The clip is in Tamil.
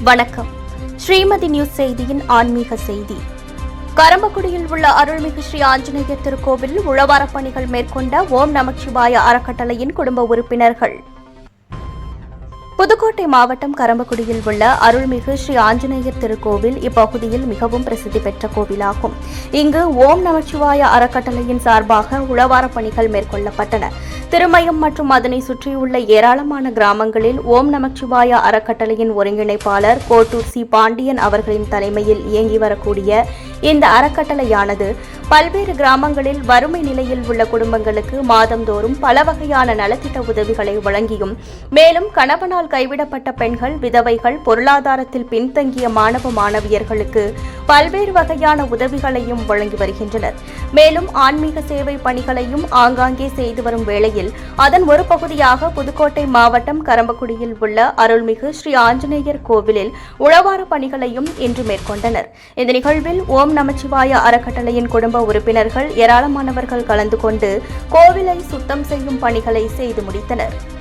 வணக்கம். ஸ்ரீமதி நியூஸ் செய்தியின் ஆன்மீக செய்தி. கரம்பக்குடியில் உள்ள அருள்மிகு ஸ்ரீ ஆஞ்சநேயர் திருக்கோவிலில் உழவாரப் பணிகள் மேற்கொண்ட ஓம் நமச்சிவாய அறக்கட்டளையின் குடும்ப உறுப்பினர்கள். புதுக்கோட்டை மாவட்டம் கரம்பக்குடியில் உள்ள அருள்மிகு ஸ்ரீ ஆஞ்சநேயர் திருக்கோவில் இப்பகுதியில் மிகவும் பிரசித்தி பெற்ற கோவிலாகும். இங்கு ஓம் நமச்சிவாய அறக்கட்டளையின் சார்பாக உழவாரப் பணிகள் மேற்கொள்ளப்பட்டன. திருமயம் மற்றும் அதனை சுற்றியுள்ள ஏராளமான கிராமங்களில் ஓம் நமச்சிவாய அறக்கட்டளையின் ஒருங்கிணைப்பாளர் கோட்டூர் சி பாண்டியன் அவர்களின் தலைமையில் இயங்கி வரக்கூடிய இந்த அறக்கட்டளையானது பல்வேறு கிராமங்களில் வறுமை நிலையில் உள்ள குடும்பங்களுக்கு மாதந்தோறும் பல வகையான நலத்திட்ட உதவிகளை வழங்கியும், மேலும் கணவனால் கைவிடப்பட்ட பெண்கள், விதவைகள், பொருளாதாரத்தில் பின்தங்கிய மாணவ மாணவியர்களுக்கு பல்வேறு வகையான உதவிகளையும் வழங்கி வருகின்றனர். மேலும் ஆன்மீக சேவை பணிகளையும் ஆங்காங்கே செய்து வரும் வேளையில் அதன் ஒரு பகுதியாக புதுக்கோட்டை மாவட்டம் கரம்பக்குடியில் உள்ள அருள்மிகு ஸ்ரீ ஆஞ்சநேயர் கோவிலில் உழவார பணிகளையும் இன்று மேற்கொண்டனர். இந்த நிகழ்வில் ஓம் நமச்சிவாய அறக்கட்டளையின் குடும்ப உறுப்பினர்கள் ஏராளமானவர்கள் கலந்து கொண்டு கோவிலை சுத்தம் செய்யும் பணிகளை செய்து முடித்தனர்.